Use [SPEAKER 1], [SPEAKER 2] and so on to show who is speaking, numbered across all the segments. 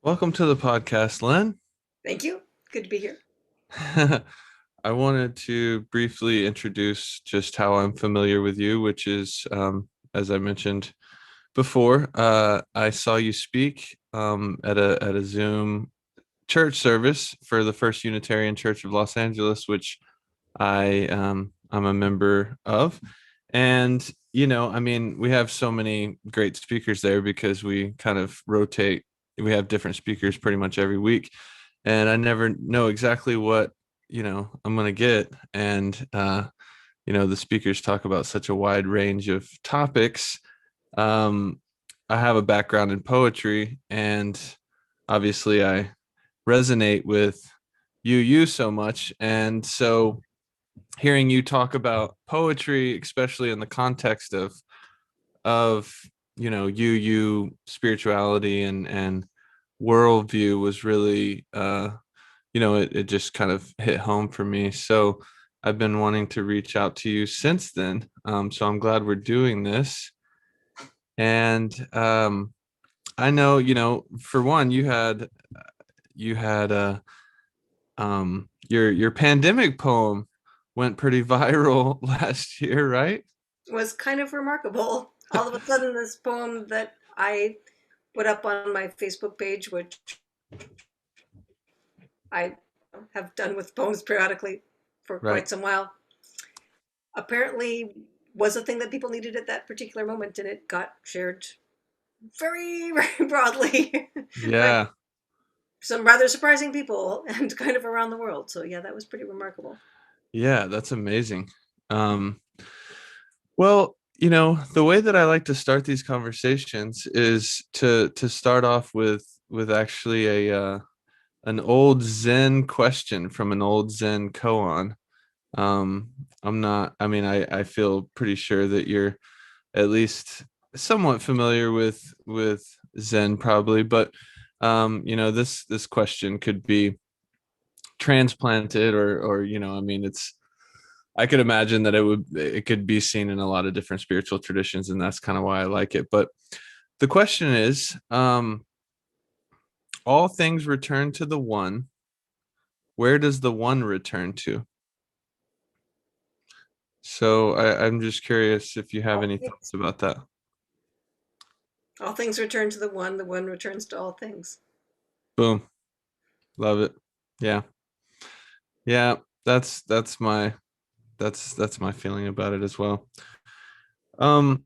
[SPEAKER 1] Welcome to the podcast, Lynn.
[SPEAKER 2] Thank you. Good to be here.
[SPEAKER 1] I wanted to briefly introduce just how I'm familiar with you, which is, as I mentioned before, I saw you speak at a Zoom church service for the First Unitarian Church of Los Angeles, which I'm a member of. And I mean, we have so many great speakers there because we kind of rotate. We have different speakers pretty much every week, and I never know exactly what I'm gonna get. And the speakers talk about such a wide range of topics. Um, I have a background in poetry, and obviously I resonate with you so much, and so hearing you talk about poetry, especially in the context of you spirituality and worldview, was really it just kind of hit home for me. So I've been wanting to reach out to you since then. So I'm glad we're doing this. And I know, for one, you had your pandemic poem went pretty viral last year, right?
[SPEAKER 2] It was kind of remarkable. All of a sudden, this poem that I put up on my Facebook page, which I have done with poems periodically for
[SPEAKER 1] Right.
[SPEAKER 2] quite some while, apparently was a thing that people needed at that particular moment, and it got shared very, very broadly by
[SPEAKER 1] Yeah.
[SPEAKER 2] some rather surprising people and kind of around the world. So, yeah, that was pretty remarkable.
[SPEAKER 1] Yeah, that's amazing. Um, well, the way that I like to start these conversations is to start off with actually an old Zen question from an old Zen koan. I'm not, I mean, I feel pretty sure that you're at least somewhat familiar with Zen probably, but this question could be transplanted or I mean, I could imagine that it could be seen in a lot of different spiritual traditions, and that's kind of why I like it. But the question is, all things return to the one. Where does the one return to? So I'm just curious if you have
[SPEAKER 2] All
[SPEAKER 1] any thoughts
[SPEAKER 2] things,
[SPEAKER 1] about that.
[SPEAKER 2] all things return to the one returns to all things.
[SPEAKER 1] Boom. Love it. Yeah. Yeah. That's my feeling about it as well. Um,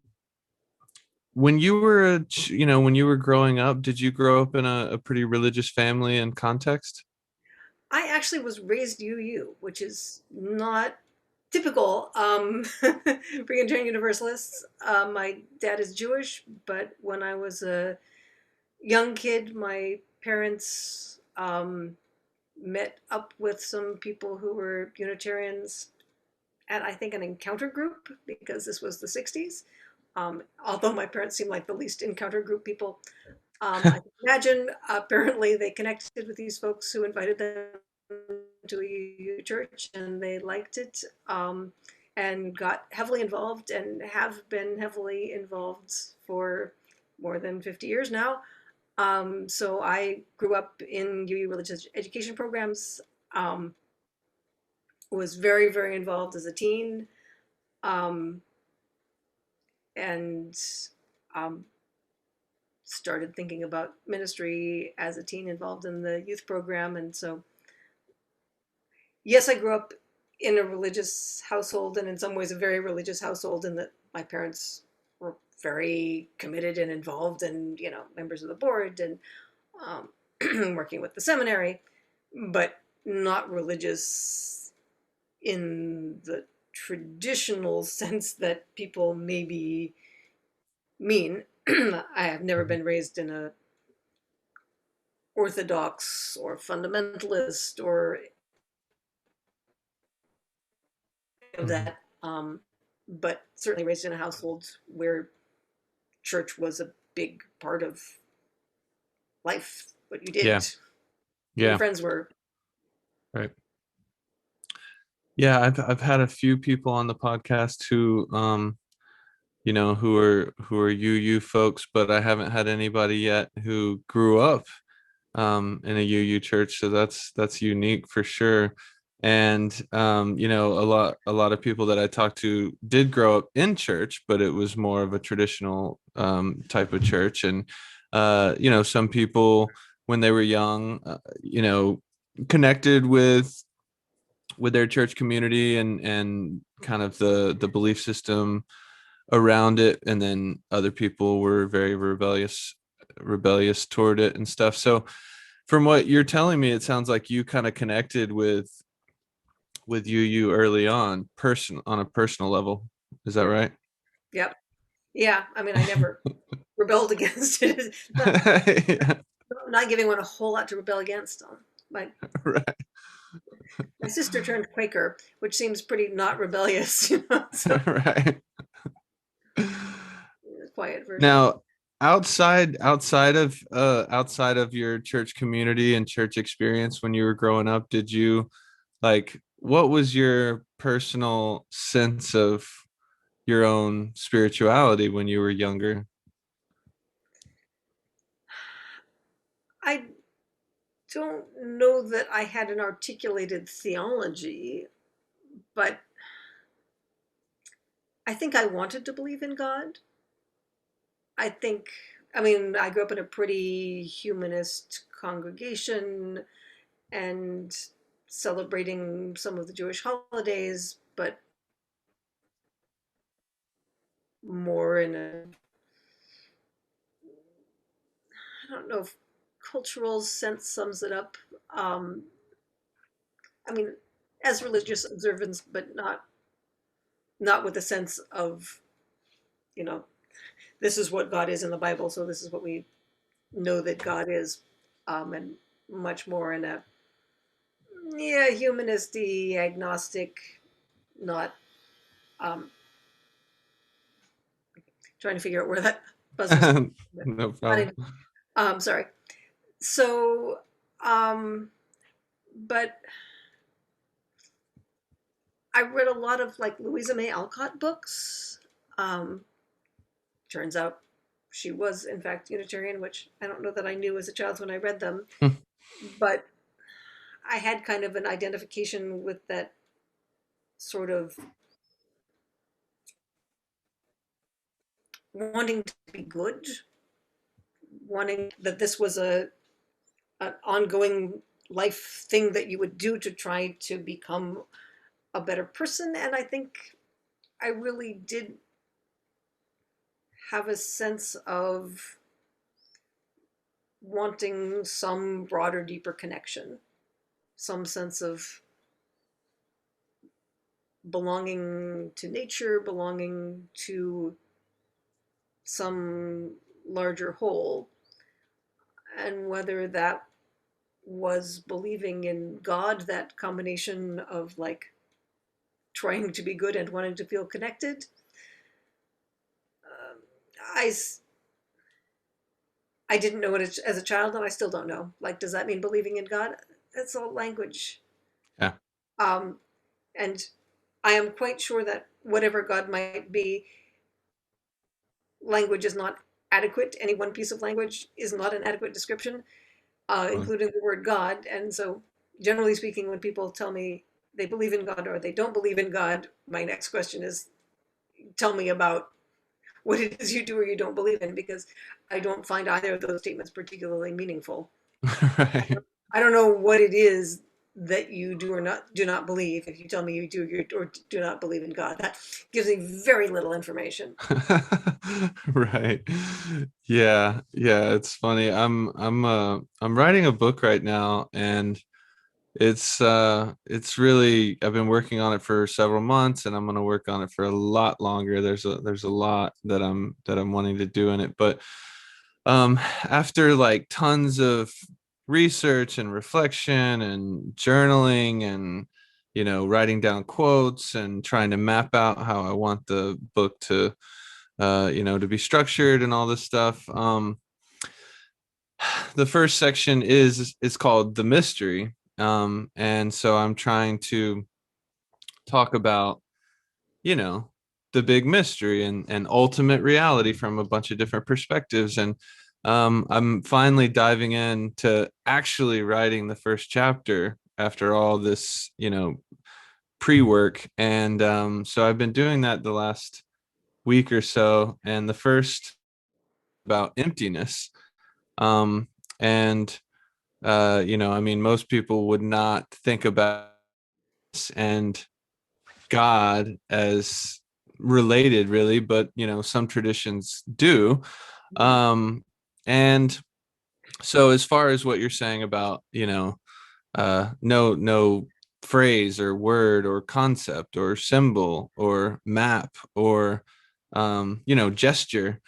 [SPEAKER 1] when you were when you were growing up, did you grow up in a pretty religious family and context?
[SPEAKER 2] I actually was raised UU, which is not typical for Unitarian Universalists. My dad is Jewish, but when I was a young kid, my parents met up with some people who were Unitarians at, I think, an encounter group because this was the 60s. Although my parents seemed like the least encounter group people. I can imagine apparently they connected with these folks who invited them to a UU church and they liked it, and got heavily involved and have been heavily involved for more than 50 years now. So I grew up in UU religious education programs, um, was very, very involved as a teen, um, and um, started thinking about ministry as a teen involved in the youth program. And so, yes, I grew up in a religious household, and in some ways, a very religious household, in that my parents were very committed and involved, and members of the board and um, working with the seminary, but not religious in the traditional sense that people maybe mean. I have never been raised in a orthodox or fundamentalist or of
[SPEAKER 1] Mhm.
[SPEAKER 2] that, but certainly raised in a household where church was a big part of life, what you
[SPEAKER 1] Yeah.
[SPEAKER 2] did, who your
[SPEAKER 1] Yeah.
[SPEAKER 2] friends were.
[SPEAKER 1] Right. Yeah, I've had a few people on the podcast who who are UU folks, but I haven't had anybody yet who grew up in a UU church, so that's unique for sure. And a lot of people that I talked to did grow up in church, but it was more of a traditional type of church. And some people when they were young, connected with their church community and kind of the belief system around it, and then other people were very rebellious toward it and stuff. So from what you're telling me, it sounds like you kind of connected with you early on a personal level. Is that
[SPEAKER 2] Yeah.
[SPEAKER 1] right?
[SPEAKER 2] Yep. Yeah. I mean, I never rebelled against it. Not,
[SPEAKER 1] Yeah,
[SPEAKER 2] not giving one a whole lot to rebel against. My
[SPEAKER 1] right.
[SPEAKER 2] my sister turned Quaker, which seems pretty not rebellious, you know. So
[SPEAKER 1] Right.
[SPEAKER 2] quiet version.
[SPEAKER 1] Now, outside of your church community and church experience when you were growing up, did you like what was your personal sense of your own spirituality when you were younger?
[SPEAKER 2] I don't know that I had an articulated theology, but I think I wanted to believe in God. I think, I mean, I grew up in a pretty humanist congregation and celebrating some of the Jewish holidays, but more in a, I don't know if cultural sense sums it up. Um, I mean, as religious observance, but not with the sense of, you know, this is what God is in the Bible, so this is what we know that God is, and much more in a yeah humanisty, agnostic, not um, trying to figure out where that buzzer is.
[SPEAKER 1] No problem.
[SPEAKER 2] Sorry. So, um, but I read a lot of like Louisa May Alcott books. Um, Turns out she was in fact Unitarian, which I don't know that I knew as a child when I read them, but I had kind of an identification with that sort of wanting to be good, wanting that this was a an ongoing life thing that you would do to try to become a better person. And I think I really did have a sense of wanting some broader, deeper connection, some sense of belonging to nature, belonging to some larger whole. And whether that was believing in God, that combination of like trying to be good and wanting to feel connected. Um, I I didn't know it as a child, and I still don't know. Like, does that mean believing in God? That's all language.
[SPEAKER 1] Yeah.
[SPEAKER 2] Um, and I am quite sure that whatever God might be, language is not adequate. Any one piece of language is not an adequate description, including the word God. And so, generally speaking, when people tell me they believe in God or they don't believe in God, my next question is, tell me about what it is you do or you don't believe in, because I don't find either of those statements particularly meaningful.
[SPEAKER 1] Right.
[SPEAKER 2] I don't know what it is that you do or not do not believe. If you tell me you do or do not believe in God, that gives me very little information.
[SPEAKER 1] Right. Yeah, it's funny. I'm writing a book right now, and it's really I've been working on it for several months, and I'm going to work on it for a lot longer. There's a lot that I'm wanting to do in it, but after like tons of research and reflection and journaling and writing down quotes and trying to map out how I want the book to be structured and all this stuff. The first section is called the mystery, and so I'm trying to talk about you know the big mystery and ultimate reality from a bunch of different perspectives. And I'm finally diving in to actually writing the first chapter after all this, pre-work. And so I've been doing that the last week or so. And the first about emptiness. Um, and I mean, most people would not think about this and God as related, really, but some traditions do.
[SPEAKER 2] Mhm.
[SPEAKER 1] Um, and so, as far as what you're saying about, no phrase or word or concept or symbol or map or gesture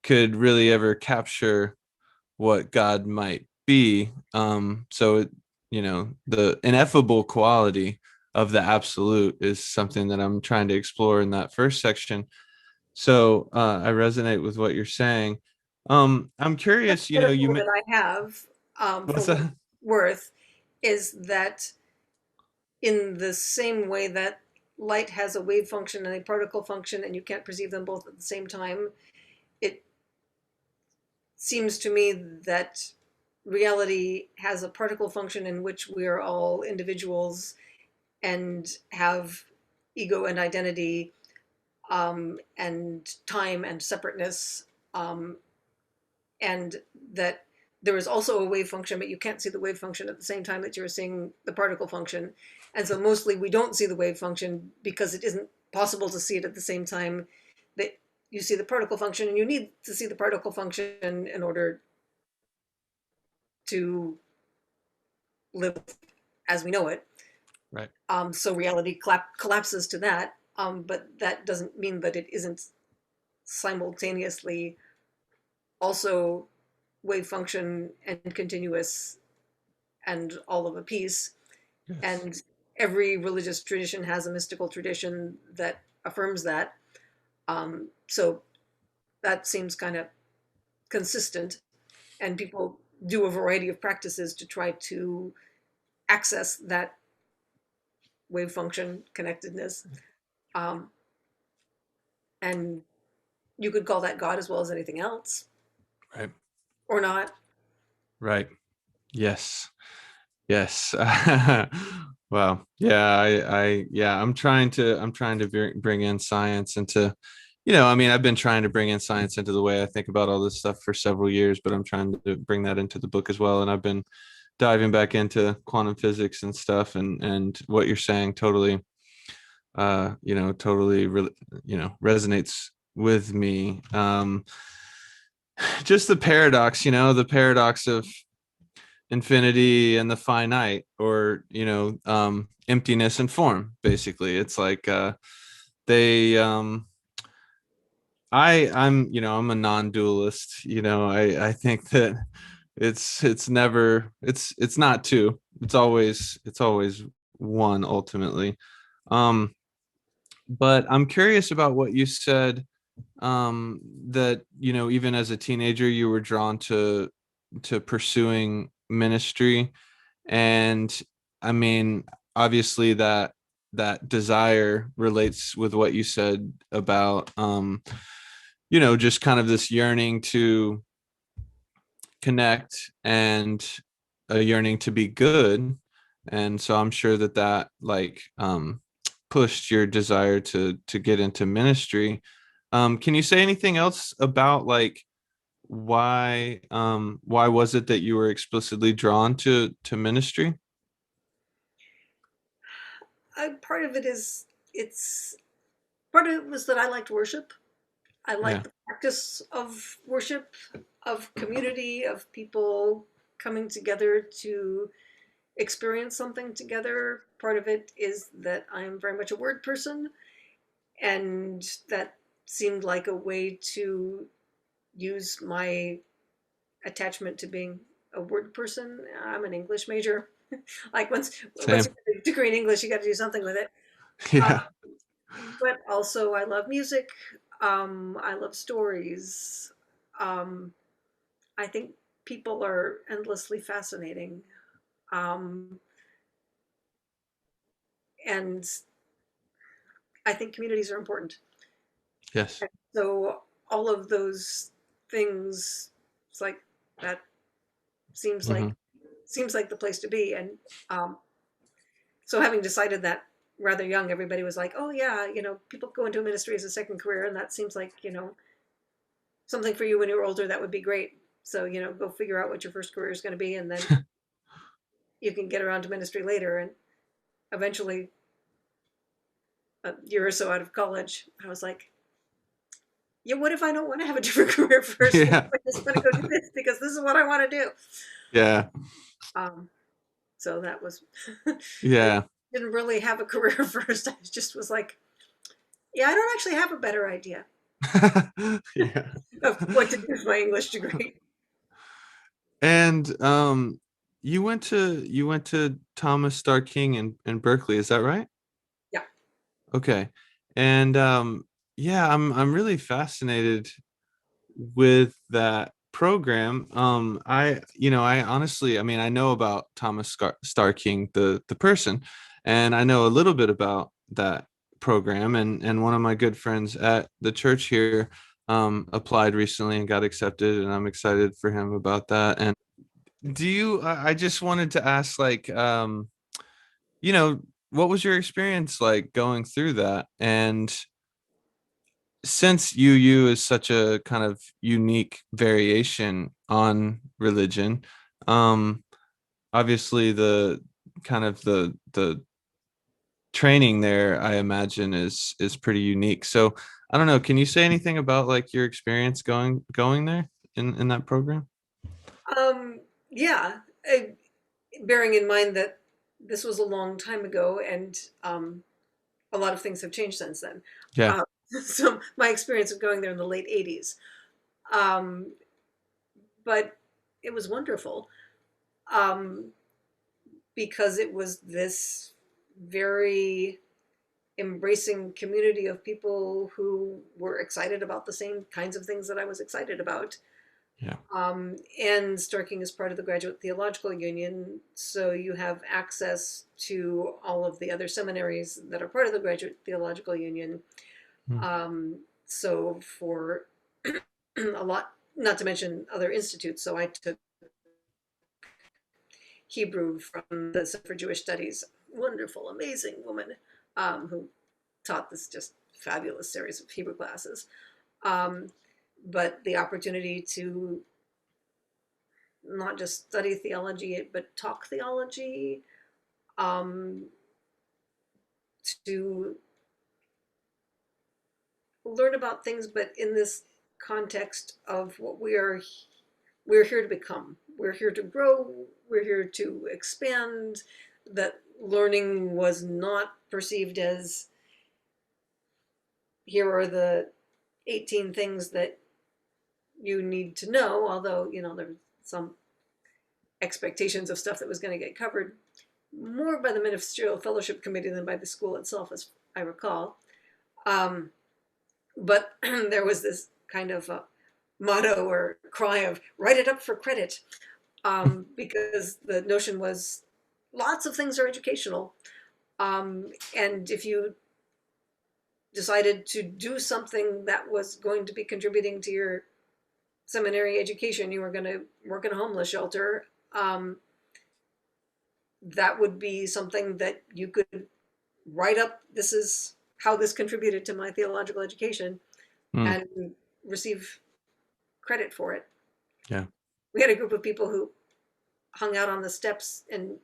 [SPEAKER 1] could really ever capture what God might be. The ineffable quality of the absolute is something that I'm trying to explore in that first section. So I resonate with what you're saying. I'm
[SPEAKER 2] That's
[SPEAKER 1] curious,
[SPEAKER 2] the metaphor
[SPEAKER 1] you
[SPEAKER 2] that I have, for
[SPEAKER 1] what's
[SPEAKER 2] what it's
[SPEAKER 1] that?
[SPEAKER 2] worth, is that in the same way that light has a wave function and a particle function, and you can't perceive them both at the same time, it seems to me that reality has a particle function in which we are all individuals and have ego and identity, and time and separateness, um, and that there is also a wave function, but you can't see the wave function at the same time that you're seeing the particle function. And so mostly we don't see the wave function because it isn't possible to see it at the same time that you see the particle function, and you need to see the particle function in order to live as we know it.
[SPEAKER 1] Right.
[SPEAKER 2] So reality collapses to that, but that doesn't mean that it isn't simultaneously also wave function and continuous and all of a piece.
[SPEAKER 1] Yes.
[SPEAKER 2] And every religious tradition has a mystical tradition that affirms that. So that seems kind of consistent. And people do a variety of practices to try to access that wave function connectedness. Um, and you could call that God as well as anything else,
[SPEAKER 1] Right.
[SPEAKER 2] or not.
[SPEAKER 1] Right. Yes. Yes. Wow. Yeah, yeah, I'm trying to bring in science into, I mean, I've been trying to bring in science into the way I think about all this stuff for several years, but I'm trying to bring that into the book as well. And I've been diving back into quantum physics and stuff, and what you're saying totally, resonates with me. Just the paradox, the paradox of infinity and the finite, or emptiness and form. Basically, it's like they I'm a non-dualist. I think that it's not two, it's always one ultimately. um but I'm curious about what you said, that even as a teenager you were drawn to pursuing ministry. And I mean, obviously that desire relates with what you said about, just kind of this yearning to connect and a yearning to be good. And so I'm sure that like pushed your desire to get into ministry. Can you say anything else about like why was it that you were explicitly drawn to ministry?
[SPEAKER 2] Part of it is it's part of it was that I liked worship. I
[SPEAKER 1] Yeah.
[SPEAKER 2] like the practice of worship, of community, of people coming together to experience something together. Part of it is that I'm very much a word person, and that seemed like a way to use my attachment to being a word person. I'm an English major. Like once
[SPEAKER 1] Same.
[SPEAKER 2] you get a degree in English, you got to do something with it.
[SPEAKER 1] Yeah.
[SPEAKER 2] But also, I love music. I love stories. Um, I think people are endlessly fascinating. Um, and I think communities are important.
[SPEAKER 1] Yes.
[SPEAKER 2] And so all of those things It's like that seems
[SPEAKER 1] Hmm.
[SPEAKER 2] like seems like the place to be. And um, so having decided that rather young, everybody was like, "Oh yeah, people go into ministry as a second career, and that seems like something for you when you're older. That would be great. So go figure out what your first career is going to be, and then you can get around to ministry later." And eventually, a year or so out of college, I was like, "Yeah, what if I don't want to have a different career first? What
[SPEAKER 1] Yeah.
[SPEAKER 2] if I just want to go do this because this is what I want to do?"
[SPEAKER 1] Yeah.
[SPEAKER 2] Um, so that was, I
[SPEAKER 1] Yeah.
[SPEAKER 2] didn't really have a career first. I just was like, "Yeah, I don't actually have a better idea
[SPEAKER 1] Yeah.
[SPEAKER 2] of what to do with my English degree."
[SPEAKER 1] And you went to Thomas Starr King in Berkeley, is that right?
[SPEAKER 2] Yeah.
[SPEAKER 1] Okay. And yeah, I'm really fascinated with that program. I honestly, I mean, I know about Starr King, the person, and I know a little bit about that program. And one of my good friends at the church here applied recently and got accepted, and I'm excited for him about that. And I just wanted to ask, like, you know, what was your experience like going through that? And since UU is such a kind of unique variation on religion, um, obviously the kind of the training there, I imagine, is pretty unique. So I don't know. Can you say anything about like your experience going there in that program?
[SPEAKER 2] Yeah. Bearing in mind that this was a long time ago, and a lot of things have changed since then.
[SPEAKER 1] Yeah.
[SPEAKER 2] Uh, so my experience of going there in the late '80s, um, but it was wonderful um, because it was this very embracing community of people who were excited about the same kinds of things that I was excited about.
[SPEAKER 1] Yeah.
[SPEAKER 2] And Starking is part of the Graduate Theological Union, so you have access to all of the other seminaries that are part of the Graduate Theological Union.
[SPEAKER 1] Mm.
[SPEAKER 2] So for a lot, not to mention other institutes. So I took Hebrew from the Center for Jewish Studies, wonderful, amazing woman who taught this just fabulous series of Hebrew classes. Um, but the opportunity to not just study theology, but talk theology, um, to learn about things, but in this context of what we're here to become. We're here to grow. We're here to expand. That learning was not perceived as here are the 18 things that you need to know, although, there's some expectations of stuff that was going to get covered more by the ministerial fellowship committee than by the school itself, as I recall. Um, but there was this kind of motto or cry of write it up for credit, because the notion was lots of things are educational. And if you decided to do something that was going to be contributing to your seminary education, you were going to work in a homeless shelter, that would be something that you could write up. This is how this contributed to my theological education,
[SPEAKER 1] Mm.
[SPEAKER 2] and receive credit for it.
[SPEAKER 1] Yeah.
[SPEAKER 2] We had a group of people who hung out on the steps and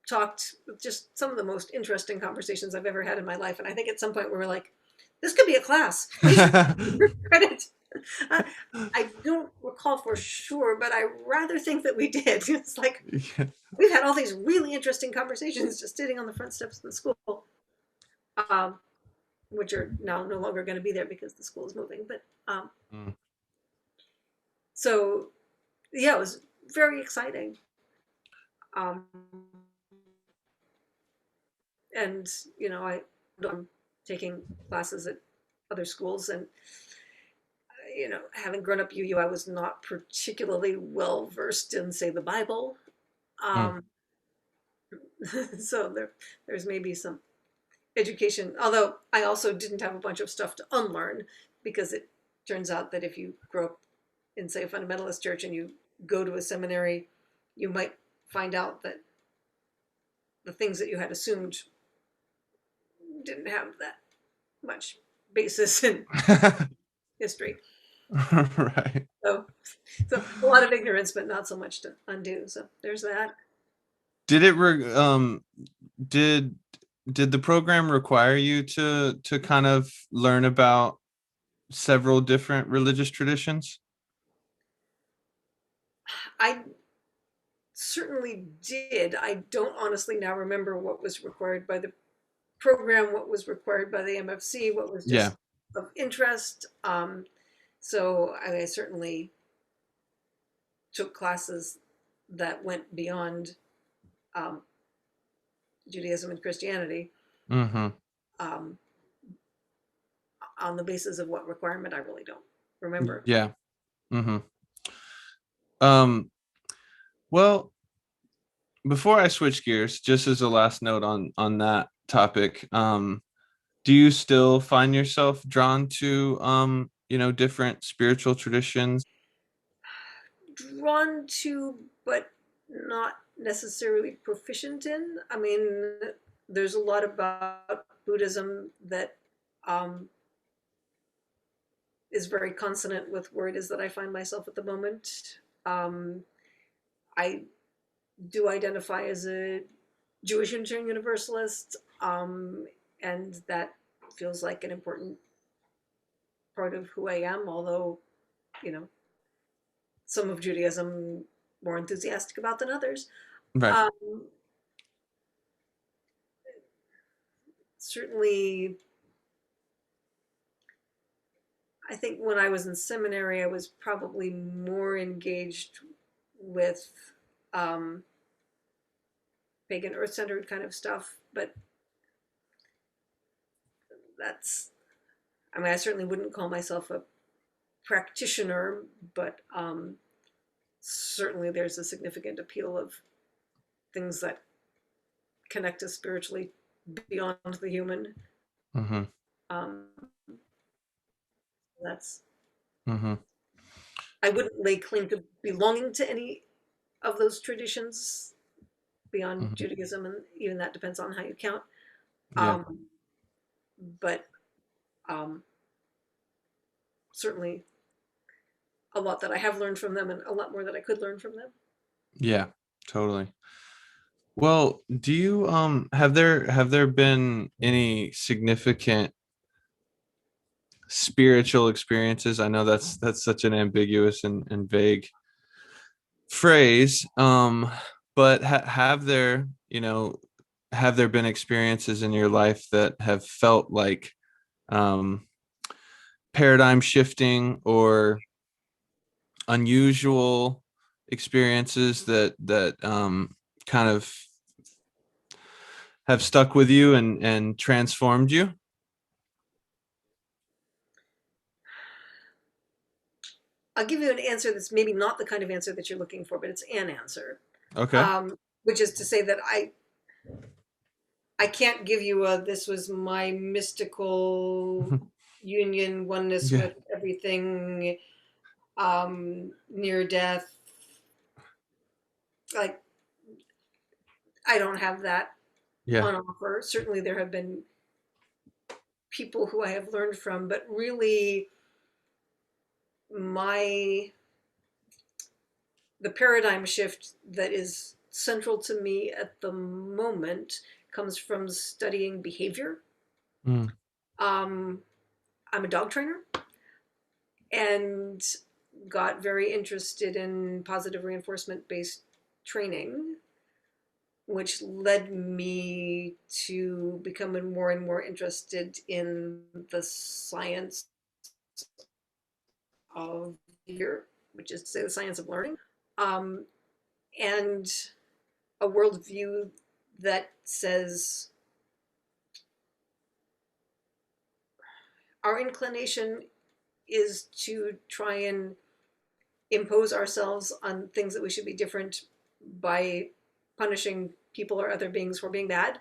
[SPEAKER 2] talked with just some of the most interesting conversations I've ever had in my life. And I think at some point we were like, this could be a class. We should credit. Uh, I don't recall for sure, but I rather think that we did. It's like
[SPEAKER 1] Yeah.
[SPEAKER 2] we've had all these really interesting conversations just sitting on the front steps of the school, um, which are now no longer going to be there because the school is moving. But
[SPEAKER 1] Mm.
[SPEAKER 2] so, yeah, it was very exciting. Um, and I'm taking classes at other schools, and having grown up UU, I was not particularly well versed in, say, the Bible.
[SPEAKER 1] Mm.
[SPEAKER 2] Um, so there's maybe some education, although I also didn't have a bunch of stuff to unlearn, because it turns out that if you grow up in, say, a fundamentalist church and you go to a seminary, you might find out that the things that you had assumed didn't have that much basis in history.
[SPEAKER 1] Right.
[SPEAKER 2] So, so a lot of ignorance, but not so much to undo. So there's that.
[SPEAKER 1] Did it did did the program require you to kind of learn about several different religious traditions?
[SPEAKER 2] I certainly did. I don't honestly now remember what was required by the program, what was required by the MFC, what was
[SPEAKER 1] Yeah.
[SPEAKER 2] just of interest. So I certainly took classes that went beyond um, Judaism and Christianity
[SPEAKER 1] Mm-hmm.
[SPEAKER 2] um, on the basis of what requirement I really don't remember.
[SPEAKER 1] Yeah. Mm-hmm. Um, well, before I switch gears, just as a last note on that topic, do you still find yourself drawn to different spiritual traditions?
[SPEAKER 2] Drawn to, but not necessarily proficient in. I mean, there's a lot about Buddhism that um, is very consonant with where it is that I find myself at the moment. Um, I do identify as a Jewish Unitarian Universalist, and that feels like an important part of who I am, although, you know, some of Judaism more enthusiastic about than others.
[SPEAKER 1] Right.
[SPEAKER 2] Um, Certainly, I think when I was in seminary, I was probably more engaged with um, pagan earth centered kind of stuff, but that's, I mean, I certainly wouldn't call myself a practitioner, but certainly there's a significant appeal of things that connect us spiritually beyond the human.
[SPEAKER 1] Mm-hmm.
[SPEAKER 2] Um, that's,
[SPEAKER 1] Mm-hmm.
[SPEAKER 2] I wouldn't lay claim to belonging to any of those traditions beyond
[SPEAKER 1] Mm-hmm.
[SPEAKER 2] Judaism, and even that depends on how you count.
[SPEAKER 1] Yeah.
[SPEAKER 2] Um, but um, certainly a lot that I have learned from them, and a lot more that I could learn from them.
[SPEAKER 1] Yeah. Totally. Well, do you have there been any significant spiritual experiences? I know that's such an ambiguous and vague phrase. But have there been experiences in your life that have felt like um paradigm shifting or unusual experiences that kind of have stuck with you and transformed you?
[SPEAKER 2] I'll give you an answer that's maybe not the kind of answer that you're looking for, but it's an answer,
[SPEAKER 1] Okay.
[SPEAKER 2] which is to say that I can't give you a this was my mystical union oneness
[SPEAKER 1] Yeah.
[SPEAKER 2] with everything, near death. Like, I don't have that
[SPEAKER 1] Yeah.
[SPEAKER 2] on offer. Certainly, there have been people who I have learned from, but really, my the paradigm shift that is central to me at the moment comes from studying behavior.
[SPEAKER 1] Mm,
[SPEAKER 2] Um, I'm a dog trainer and got very interested in positive reinforcement based training, which led me to becoming more and more interested in the science of behavior, which is to say the science of learning, um, and a worldview that says our inclination is to try and impose ourselves on things that we should be different by punishing people or other beings for being bad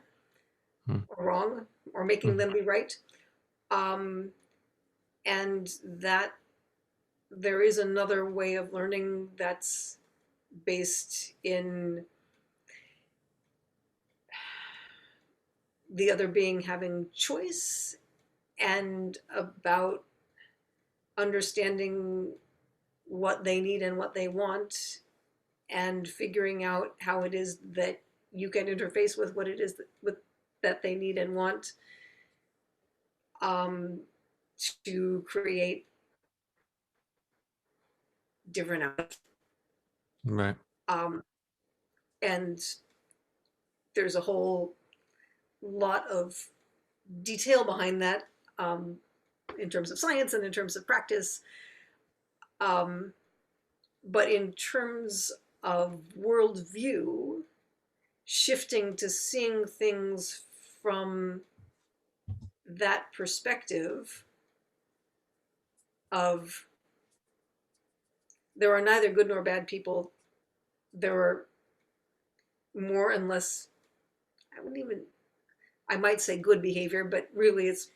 [SPEAKER 1] mm,
[SPEAKER 2] or wrong or making
[SPEAKER 1] mm,
[SPEAKER 2] them be right. Um, and that there is another way of learning that's based in the other being having choice and about understanding what they need and what they want and figuring out how it is that you can interface with what it is that they need and want, um, to create different outcomes.
[SPEAKER 1] Right.
[SPEAKER 2] Um, and there's a whole lot of detail behind that, um, in terms of science and in terms of practice. Um, but in terms of worldview, shifting to seeing things from that perspective of there are neither good nor bad people. There are more and less, I wouldn't even, I might say good behavior, but really it's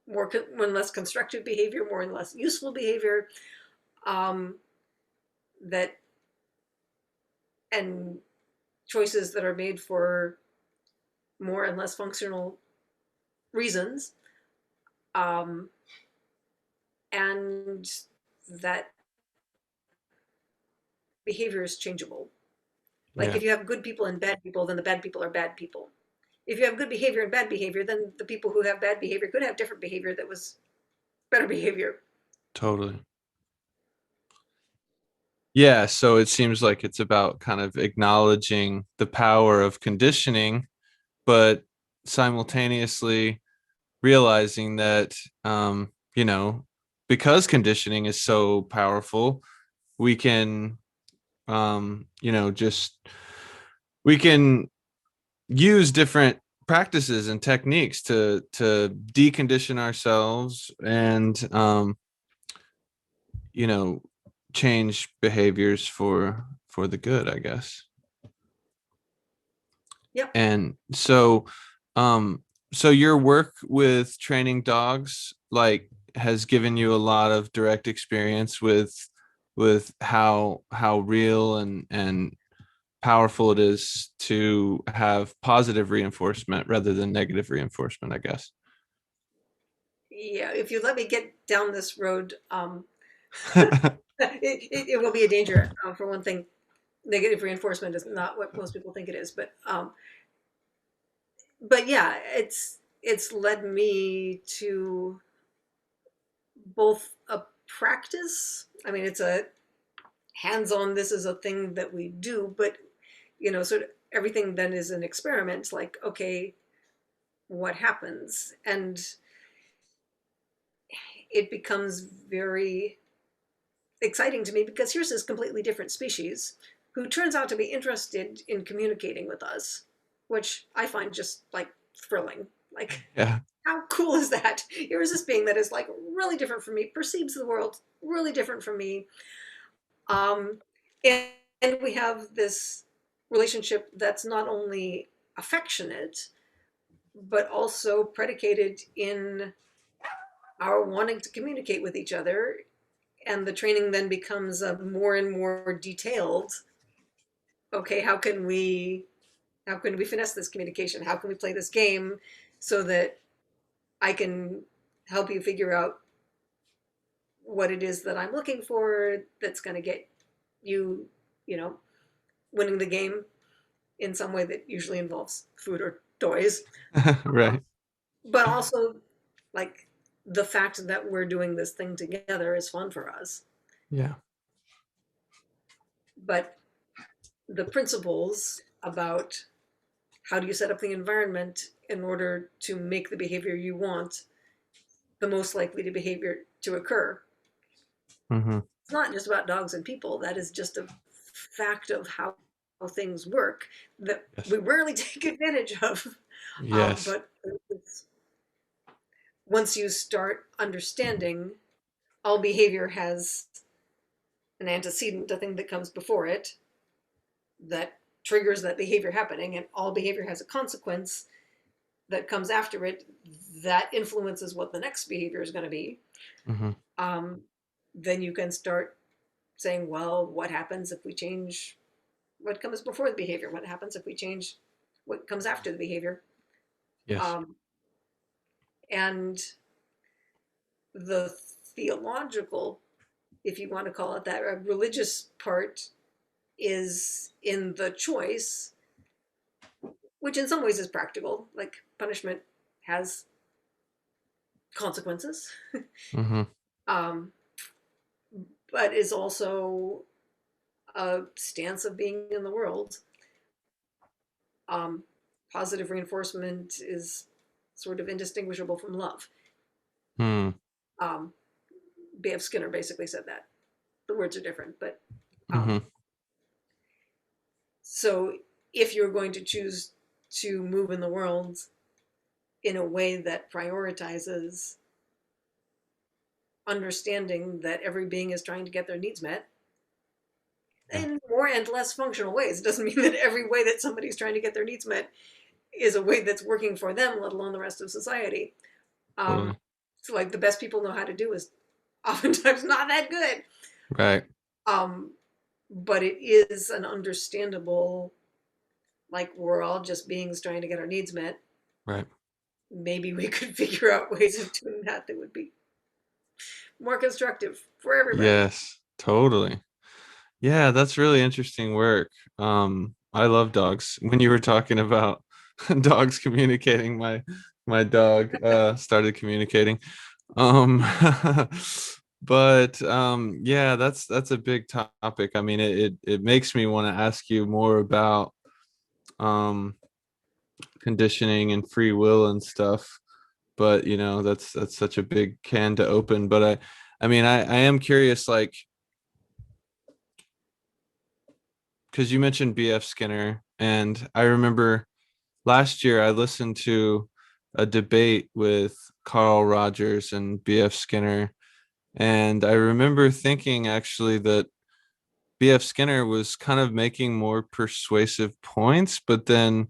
[SPEAKER 2] more and less constructive behavior, more and less useful behavior, um, that, and choices that are made for more and less functional reasons, um, and that behavior is changeable. Like
[SPEAKER 1] Yeah,
[SPEAKER 2] if you have good people and bad people, then the bad people are bad people. If you have good behavior and bad behavior, then the people who have bad behavior could have different behavior that was better behavior.
[SPEAKER 1] totally. Yeah, so it seems like it's about kind of acknowledging the power of conditioning, but simultaneously realizing that, you know, because conditioning is so powerful, we can, just we can use different practices and techniques to decondition ourselves and, you know, change behaviors for the good, I guess.
[SPEAKER 2] Yep.
[SPEAKER 1] And so, so your work with training dogs like has given you a lot of direct experience with how real and powerful it is to have positive reinforcement rather than negative reinforcement, I guess.
[SPEAKER 2] Yeah. If you let me get down this road, it will be a danger. For one thing, negative reinforcement is not what most people think it is. But yeah, it's led me to both a practice. I mean, it's a hands-on. This is a thing that we do, but sort of everything then is an experiment. Like, okay, what happens? And it becomes very exciting to me because here's this completely different species who turns out to be interested in communicating with us, which I find just like thrilling. Like,
[SPEAKER 1] Yeah.
[SPEAKER 2] how cool is that? Here's this being that is like really different from me, perceives the world really different from me. Um, and, and we have this relationship that's not only affectionate, but also predicated in our wanting to communicate with each other. And the training then becomes a more and more detailed, okay, how can we finesse this communication? How can we play this game so that I can help you figure out what it is that I'm looking for that's going to get you, you know, winning the game in some way that usually involves food or toys. Um,
[SPEAKER 1] Right.
[SPEAKER 2] but also, like, the fact that we're doing this thing together is fun for us.
[SPEAKER 1] Yeah.
[SPEAKER 2] But the principles about how do you set up the environment in order to make the behavior you want the most likely to behavior to occur.
[SPEAKER 1] Hmm.
[SPEAKER 2] It's not just about dogs and people. That is just a fact of how things work that
[SPEAKER 1] Yes.
[SPEAKER 2] we rarely take advantage of.
[SPEAKER 1] Yes.
[SPEAKER 2] But once you start understanding all behavior has an antecedent, a thing that comes before it that triggers that behavior happening, and all behavior has a consequence that comes after it that influences what the next behavior is going to be.
[SPEAKER 1] Hmm.
[SPEAKER 2] Um, then you can start saying, well, what happens if we change what comes before the behavior? What happens if we change what comes after the behavior?
[SPEAKER 1] Yes.
[SPEAKER 2] Um, and the theological, if you want to call it that, a religious part is in the choice, which in some ways is practical. Like punishment has consequences,
[SPEAKER 1] Mm-hmm.
[SPEAKER 2] um, but is also a stance of being in the world. Um, Positive reinforcement is sort of indistinguishable from love.
[SPEAKER 1] Hmm.
[SPEAKER 2] Um, B.F. Skinner basically said that. The words are different, but um,
[SPEAKER 1] Mm-hmm.
[SPEAKER 2] so if you're going to choose to move in the world in a way that prioritizes understanding that every being is trying to get their needs met
[SPEAKER 1] Yeah.
[SPEAKER 2] in more and less functional ways, it doesn't mean that every way that somebody's trying to get their needs met is a way that's working for them, let alone the rest of society. Um,
[SPEAKER 1] Totally.
[SPEAKER 2] so, like, the best people know how to do is oftentimes not that good.
[SPEAKER 1] Right.
[SPEAKER 2] Um, but it is an understandable, like, we're all just beings trying to get our needs met.
[SPEAKER 1] Right.
[SPEAKER 2] Maybe we could figure out ways of doing that that would be more constructive for everybody.
[SPEAKER 1] Yes. Totally. Yeah, that's really interesting work. I love dogs. When you were talking about dogs communicating, my dog started communicating. Um, but yeah, that's a big topic. I mean, it makes me want to ask you more about um conditioning and free will and stuff. But that's such a big can to open. But I am curious, like, because you mentioned BF Skinner, and I remember last year I listened to a debate with Carl Rogers and BF Skinner, and I remember thinking actually that BF Skinner was kind of making more persuasive points, but then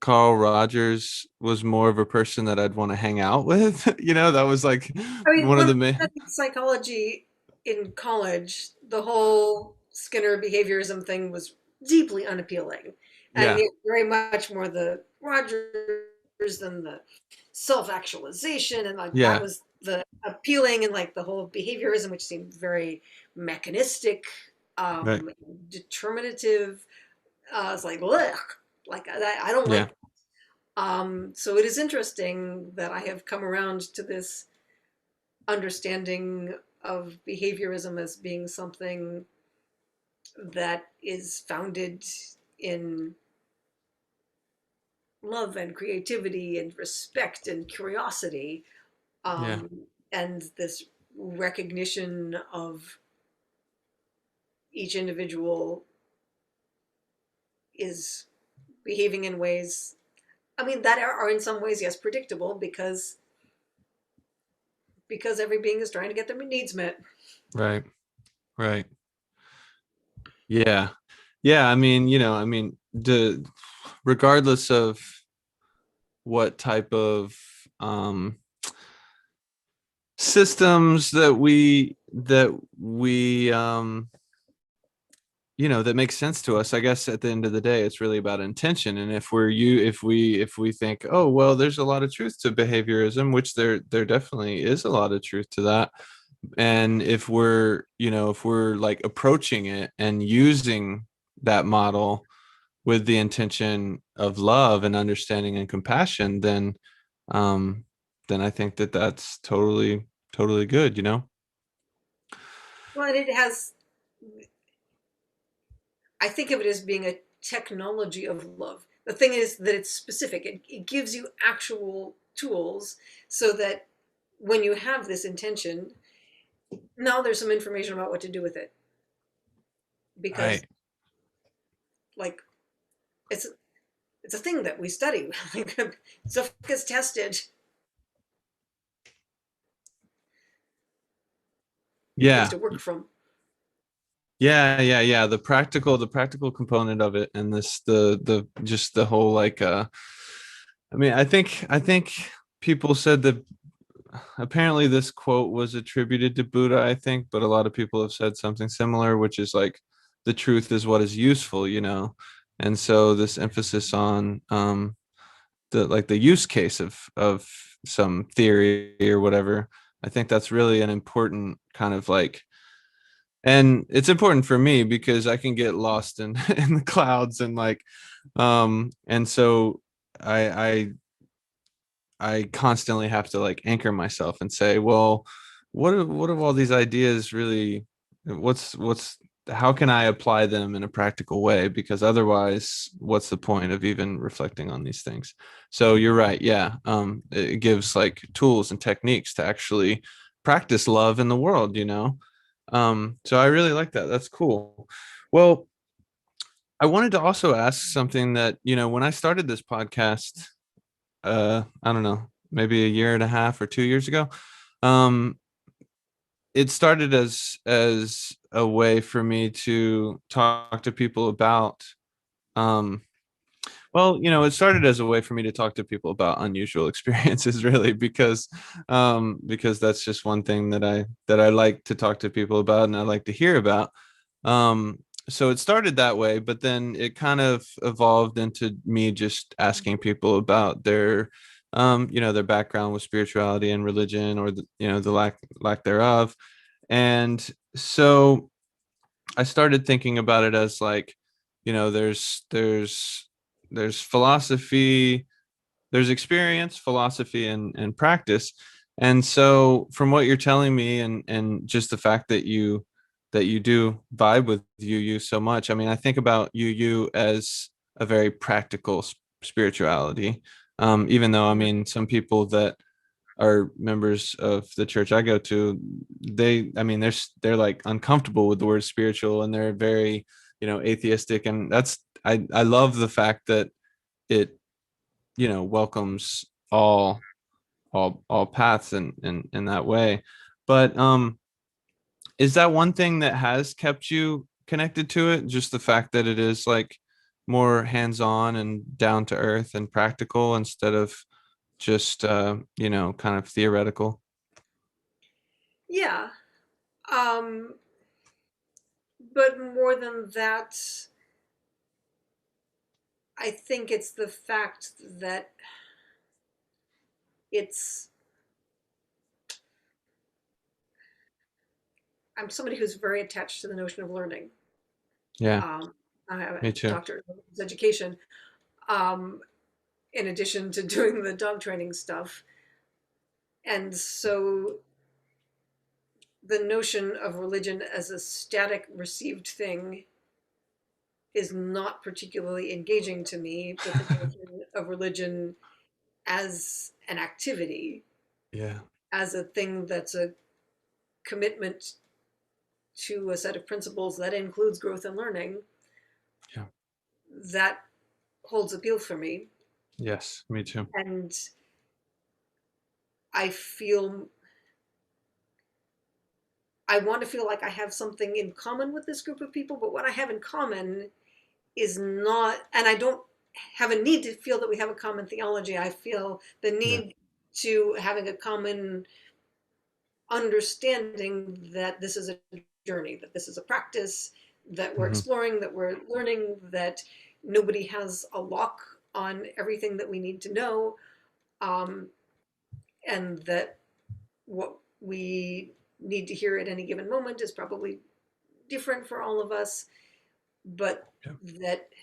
[SPEAKER 1] Carl Rogers was more of a person that I'd want to hang out with. That was like
[SPEAKER 2] I mean,
[SPEAKER 1] one of
[SPEAKER 2] when
[SPEAKER 1] the
[SPEAKER 2] I
[SPEAKER 1] main.
[SPEAKER 2] studied psychology in college, the whole Skinner behaviorism thing was deeply unappealing, and
[SPEAKER 1] Yeah,
[SPEAKER 2] yet very much more the Rogers than the self-actualization, and like that
[SPEAKER 1] yeah,
[SPEAKER 2] was the appealing, and like the whole behaviorism, which seemed very mechanistic,
[SPEAKER 1] right,
[SPEAKER 2] determinative. It's like, ugh, like I don't
[SPEAKER 1] yeah,
[SPEAKER 2] like. So it is interesting that I have come around to this understanding of behaviorism as being something that is founded in love and creativity and respect and curiosity,
[SPEAKER 1] yeah,
[SPEAKER 2] um, and this recognition of each individual is behaving in ways, I mean, that are in some ways, yes, predictable because every being is trying to get their needs met.
[SPEAKER 1] right, right. Yeah. Yeah, regardless of what type of um systems that we that makes sense to us. I guess at the end of the day, it's really about intention. And if we think, oh well, there's a lot of truth to behaviorism, which there definitely is a lot of truth to that. And if we're like approaching it and using that model with the intention of love and understanding and compassion, um then I think that that's totally good.
[SPEAKER 2] Well, and it has, I think of it as being a technology of love. The thing is that it's specific. It gives you actual tools so that when you have this intention, now there's some information about what to do with it. Because
[SPEAKER 1] Right.
[SPEAKER 2] like it's it's a thing that we study. Stuff gets tested. We have things
[SPEAKER 1] Yeah.
[SPEAKER 2] to work from.
[SPEAKER 1] Yeah. The practical component of it, and this the just the whole like I think people said that apparently this quote was attributed to Buddha, I think, but a lot of people have said something similar, which is like the truth is what is useful, you know. And so this emphasis on the like the use case of some theory or whatever, I think that's really an important kind of like, and it's important for me because I can get lost in in the clouds and like and so I I constantly have to like anchor myself and say, well, what of all these ideas really, what's how can I apply them in a practical way? Because otherwise, what's the point of even reflecting on these things? So you're right, yeah. It gives like tools and techniques to actually practice love in the world, you know. So I really like that. That's cool. Well, I wanted to also ask something that, you know, when I started this podcast, I don't know, maybe a year and a half or 2 years ago. Um, it started as a way for me to talk to people about um well, you know, it started as a way for me to talk to people about unusual experiences, really, because that's just one thing that I like to talk to people about and I like to hear about. Um, so it started that way, but then it kind of evolved into me just asking people about their, you know, their background with spirituality and religion, or the, you know, the lack thereof. And so I started thinking about it as like, you know, there's philosophy, there's experience, philosophy, and practice. And so from what you're telling me, and just the fact that you do vibe with you so much, I mean, I think about you as a very practical spirituality. Even though, I mean, some people that are members of the church I go to, they, I mean, they're like uncomfortable with the word spiritual, and they're very, you know, atheistic. And that's, I love the fact that it, you know, welcomes all paths in that way. But is that one thing that has kept you connected to it? Just the fact that it is like more hands-on and down to earth and practical instead of just you know, kind of theoretical.
[SPEAKER 2] Yeah. Um, but more than that, I think it's the fact that it's I'm somebody who's very attached to the notion of learning.
[SPEAKER 1] Yeah,
[SPEAKER 2] Um, I have a
[SPEAKER 1] me too.
[SPEAKER 2] doctorate of education, um, in addition to doing the dog training stuff. And so the notion of religion as a static received thing is not particularly engaging to me, but the notion of religion as an activity,
[SPEAKER 1] Yeah,
[SPEAKER 2] as a thing that's a commitment to a set of principles that includes growth and learning,
[SPEAKER 1] yeah,
[SPEAKER 2] that holds appeal for me.
[SPEAKER 1] yes, me too.
[SPEAKER 2] And I feel I want to feel like I have something in common with this group of people, but what I have in common is not, and I don't have a need to feel that we have a common theology. I feel the
[SPEAKER 1] Yeah.
[SPEAKER 2] need to having a common understanding that this is a journey, that this is a practice, that we're
[SPEAKER 1] Hmm.
[SPEAKER 2] exploring, that we're learning, that nobody has a lock on everything that we need to know, um, and that what we need to hear at any given moment is probably different for all of us, but
[SPEAKER 1] Yeah.
[SPEAKER 2] that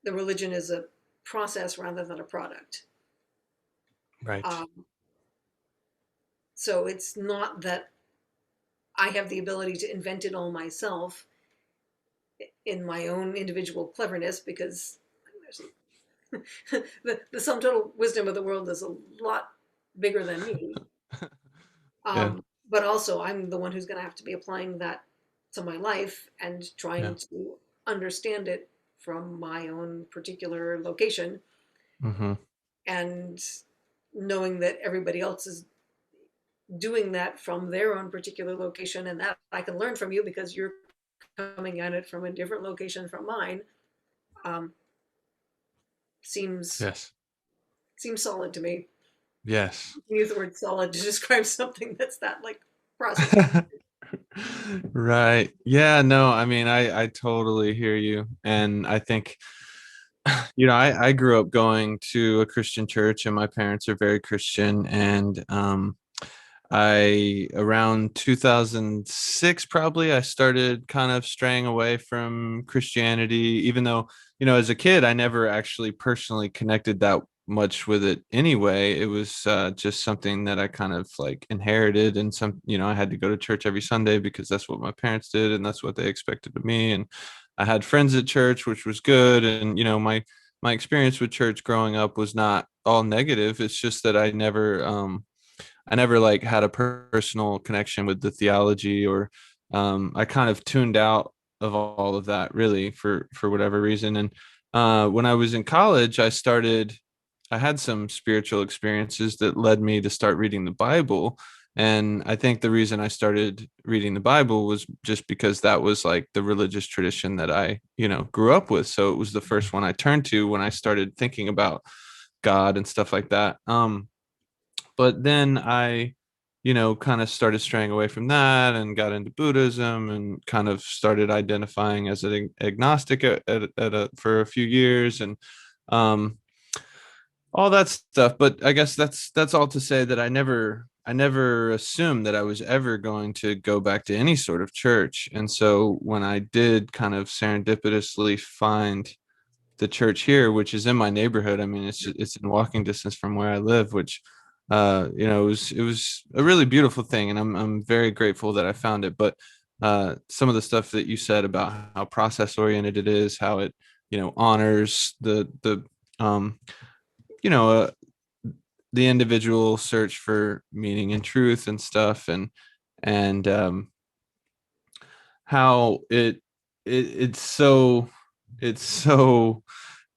[SPEAKER 2] the religion is a process rather than a product.
[SPEAKER 1] Right.
[SPEAKER 2] Um, so it's not that I have the ability to invent it all myself in my own individual cleverness, because the sum total wisdom of the world is a lot bigger than me.
[SPEAKER 1] Yeah.
[SPEAKER 2] But also, I'm the one who's going to have to be applying that to my life and
[SPEAKER 1] Yeah.
[SPEAKER 2] trying to understand it from my own particular location,
[SPEAKER 1] Hmm.
[SPEAKER 2] and knowing that everybody else is doing that from their own particular location, and that I can learn from you because you're coming at it from a different location from mine, um, seems
[SPEAKER 1] Yes.
[SPEAKER 2] seems solid to me.
[SPEAKER 1] Yes.
[SPEAKER 2] You use the word solid to describe something that's that like processed.
[SPEAKER 1] Right. Yeah, no, I mean, I totally hear you. And I think, I grew up going to a Christian church and my parents are very Christian. And I around 2006 probably I started kind of straying away from Christianity, even though, as a kid I never actually personally connected that much with it anyway. It was just something that I kind of like inherited, and I had to go to church every Sunday because that's what my parents did and that's what they expected of me. And I had friends at church, which was good. And my experience with church growing up was not all negative. It's just that I never like had a personal connection with the theology, or I kind of tuned out of all of that really for whatever reason. And when I was in college, I had some spiritual experiences that led me to start reading the Bible. And I think the reason I started reading the Bible was just because that was like the religious tradition that I, grew up with. So it was the first one I turned to when I started thinking about God and stuff like that. But then I, kind of started straying away from that and got into Buddhism and kind of started identifying as an agnostic for a few years, and um, all that stuff. But I guess that's all to say that I never assumed that I was ever going to go back to any sort of church. And so when I did kind of serendipitously find the church here, which is in my neighborhood. I mean, it's in walking distance from where I live, which it was a really beautiful thing, and I'm very grateful that I found it. But some of the stuff that you said about how process oriented it is, how it honors the um you know uh, the individual search for meaning and truth and stuff, and how it's so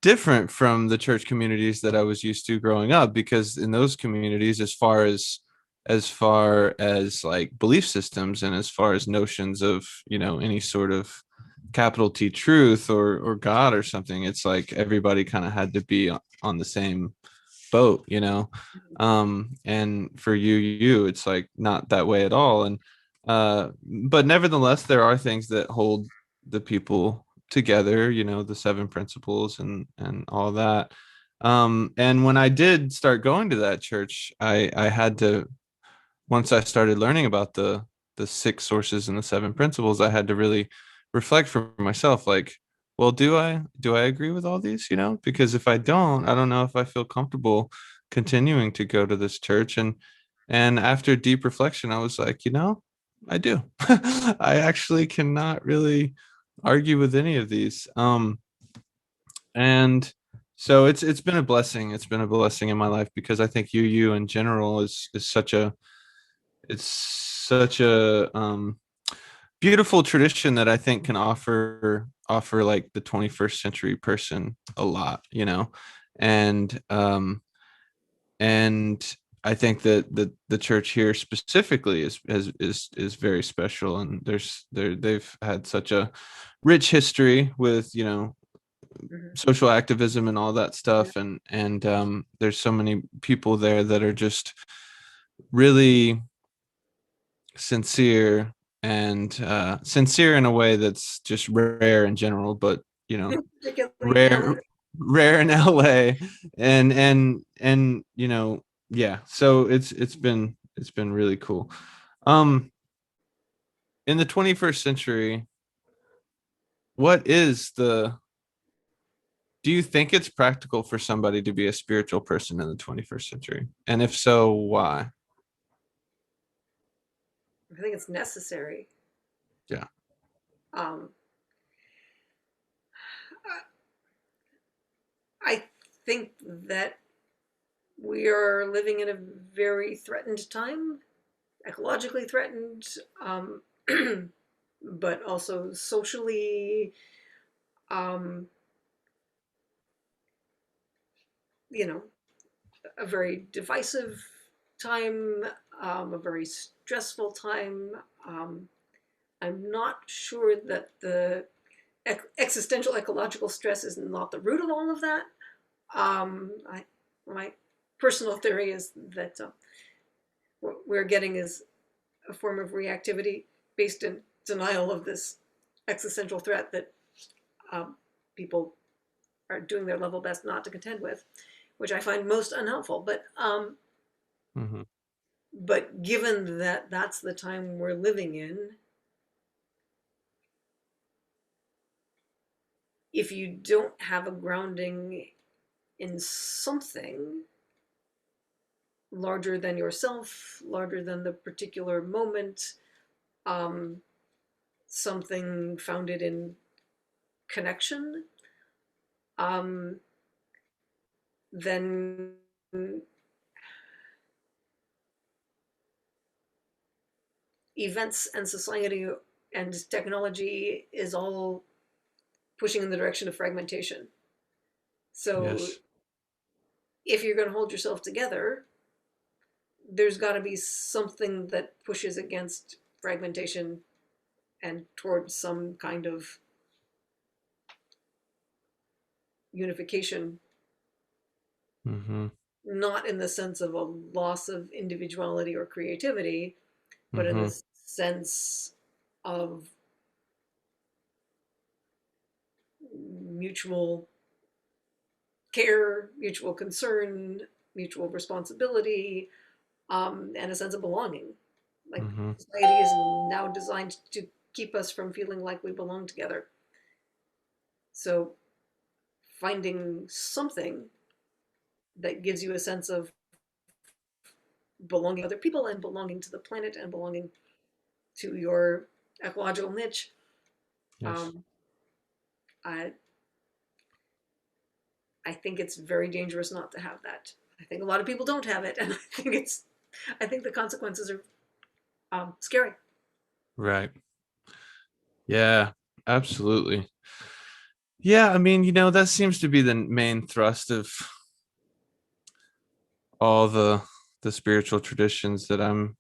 [SPEAKER 1] different from the church communities that I was used to growing up, because in those communities, as far as like belief systems and as far as notions of any sort of capital T truth or God or something, it's like everybody kind of had to be on the same boat. And for you it's like not that way at all. And but nevertheless there are things that hold the people together, the seven principles and all that. And when I did start going to that church, I had to, once I started learning about the six sources and the seven principles, I had to really reflect for myself, like, well, do I agree with all these? Because if I don't know if I feel comfortable continuing to go to this church. And after deep reflection, I was like, I do. I actually cannot really argue with any of these. And so it's been a blessing. It's been a blessing in my life, because I think you in general is such a beautiful tradition that I think can offer like the 21st century person a lot, and and I think that the church here specifically is very special. And they've had such a rich history with
[SPEAKER 2] Mhm.
[SPEAKER 1] social activism and all that
[SPEAKER 2] Yeah.
[SPEAKER 1] stuff. And there's so many people there that are just really sincere, and sincere in a way that's just rare in general, but
[SPEAKER 2] Particularly in LA.
[SPEAKER 1] rare rare in LA. And yeah, so it's been really cool. um in the 21st century, what is the do you think it's practical for somebody to be a spiritual person in the 21st century, and if so, why?
[SPEAKER 2] I think it's necessary.
[SPEAKER 1] Yeah.
[SPEAKER 2] Um, I think that we are living in a very threatened time, ecologically threatened, um, but also socially, um, you know, a very divisive time, a very stressful time. Um, I'm not sure that the existential ecological stress is not the root of all of that. I might personal theory is that what we're getting is a form of reactivity based in denial of this existential threat that um, people are doing their level best not to contend with, which I find most unhelpful.
[SPEAKER 1] Hmm.
[SPEAKER 2] But given that that's the time we're living in, if you don't have a grounding in something larger than yourself, larger than the particular moment, um, something founded in connection, um, then events and society and technology is all pushing in the direction of fragmentation. So
[SPEAKER 1] Yes.
[SPEAKER 2] if you're going to hold yourself together, there's got to be something that pushes against fragmentation and towards some kind of unification,
[SPEAKER 1] Hmm.
[SPEAKER 2] not in the sense of a loss of individuality or creativity, but in
[SPEAKER 1] Hmm.
[SPEAKER 2] the sense of mutual care, mutual concern, mutual responsibility, and a sense of belonging. Like
[SPEAKER 1] Hmm.
[SPEAKER 2] society is now designed to keep us from feeling like we belong together. So finding something that gives you a sense of belonging to other people and belonging to the planet and belonging to your ecological niche.
[SPEAKER 1] Yes.
[SPEAKER 2] Um, I I think it's very dangerous not to have that. I think a lot of people don't have it, and I think the consequences are scary.
[SPEAKER 1] Right. Yeah, absolutely. Yeah, I mean, that seems to be the main thrust of all the spiritual traditions that I'm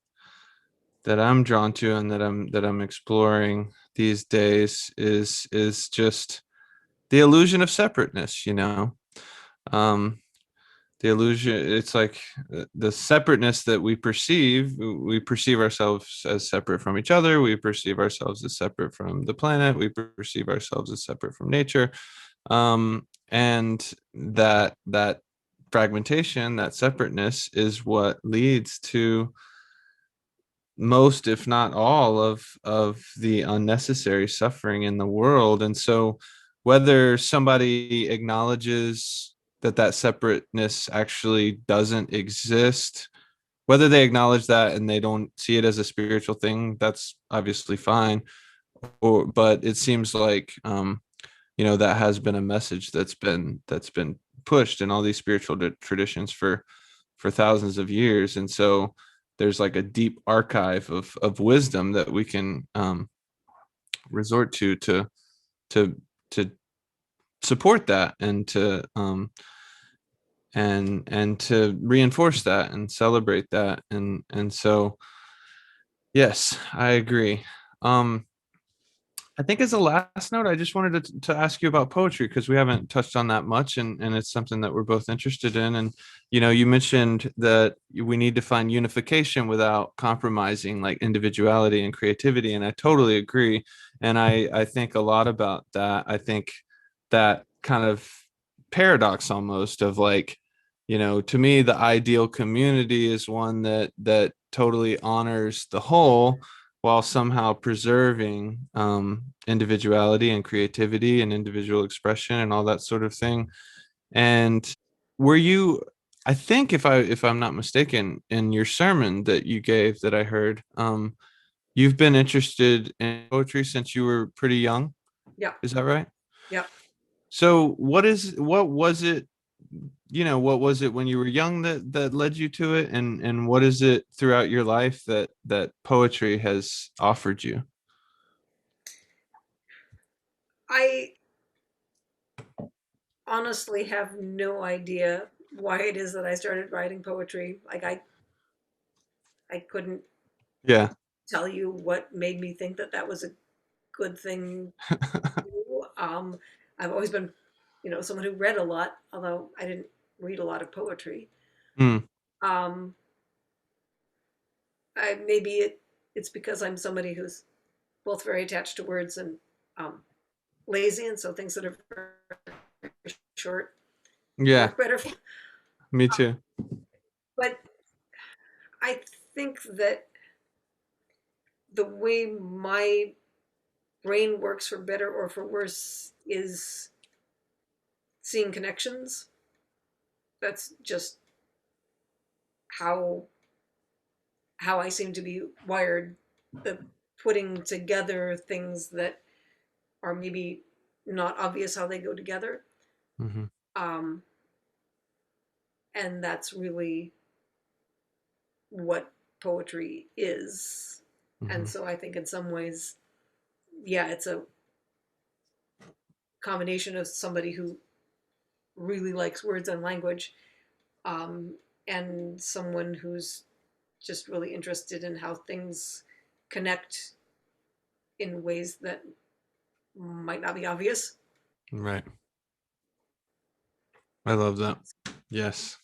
[SPEAKER 1] drawn to and that I'm exploring these days is just the illusion of separateness. Um the illusion, it's like the separateness that we perceive ourselves as separate from each other, we perceive ourselves as separate from the planet, we perceive ourselves as separate from nature. And that fragmentation, that separateness is what leads to most, if not all, of the unnecessary suffering in the world. And so whether somebody acknowledges that separateness actually doesn't exist, whether they acknowledge that and they don't see it as a spiritual thing, that's obviously fine. But it seems like that has been a message that's been pushed in all these spiritual traditions for thousands of years. And so there's like a deep archive of wisdom that we can resort to to support that, and to reinforce that and celebrate that. And so yes, I agree. um I think as a last note, I just wanted to ask you about poetry because we haven't touched on that much, and it's something that we're both interested in. And you mentioned that we need to find unification without compromising like individuality and creativity, and I totally agree. And I think a lot about that. I think that kind of paradox almost of like, to me, the ideal community is one that totally honors the whole while somehow preserving individuality and creativity and individual expression and all that sort of thing. And were you, I think, if I'm not mistaken, in your sermon that you gave that I heard, you've been interested in poetry since you were pretty young.
[SPEAKER 2] Yeah,
[SPEAKER 1] Is that right?
[SPEAKER 2] yeah.
[SPEAKER 1] So what was it when you were young that led you to it, and what is it throughout your life that poetry has offered you?
[SPEAKER 2] I honestly have no idea why it is that I started writing poetry. Like I couldn't
[SPEAKER 1] Yeah.
[SPEAKER 2] tell you what made me think that that was a good thing to do. I've always been, someone who read a lot, although I didn't read a lot of poetry.
[SPEAKER 1] Hmm.
[SPEAKER 2] Um, maybe it's because I'm somebody who's both very attached to words and um, lazy, and so things that are very short
[SPEAKER 1] Yeah,
[SPEAKER 2] work better.
[SPEAKER 1] me too.
[SPEAKER 2] But I think that the way my brain works for better or for worse is seeing connections. That's just how I seem to be wired. The putting together things that are maybe not obvious how they go together.
[SPEAKER 1] Hmm.
[SPEAKER 2] Um, and that's really what poetry is. And
[SPEAKER 1] Hmm.
[SPEAKER 2] so I think in some ways, yeah, it's a combination of somebody who really likes words and language, um, and someone who's just really interested in how things connect in ways that might not be obvious.
[SPEAKER 1] Right. I love that. Yes.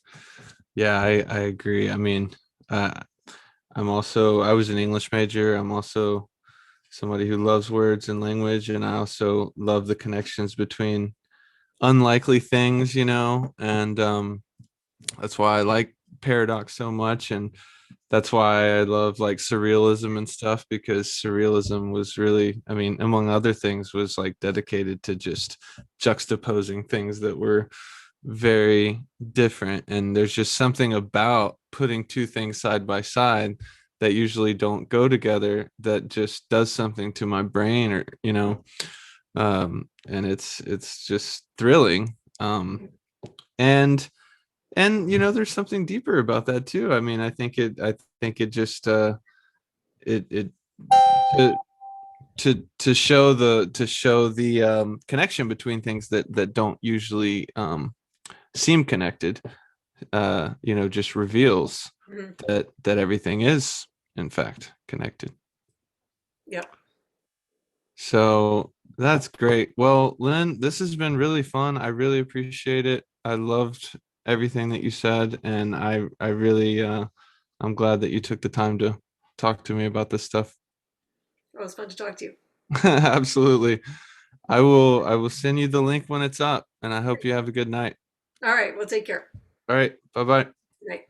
[SPEAKER 1] Yeah, I agree. I mean, uh, I was an English major. I'm also somebody who loves words and language, and I also love the connections between unlikely things, and that's why I like paradox so much, and that's why I love like surrealism and stuff, because surrealism was really, I mean, among other things, was like dedicated to just juxtaposing things that were very different. And there's just something about putting two things side by side that usually don't go together that just does something to my brain, or and it's just thrilling. And there's something deeper about that too. I mean, I think it just it to to show the connection between things that don't usually seem connected, just reveals
[SPEAKER 2] Mm-hmm.
[SPEAKER 1] that everything is in fact connected.
[SPEAKER 2] Yep.
[SPEAKER 1] So that's great. Well, Lynn, this has been really fun. I really appreciate it. I loved everything that you said, and I really I'm glad that you took the time to talk to me about this stuff.
[SPEAKER 2] Well, it was fun to talk to you.
[SPEAKER 1] Absolutely. I will send you the link when it's up, and I hope you have a good night.
[SPEAKER 2] All right. Well, take care.
[SPEAKER 1] All right. Bye-bye.
[SPEAKER 2] Good night.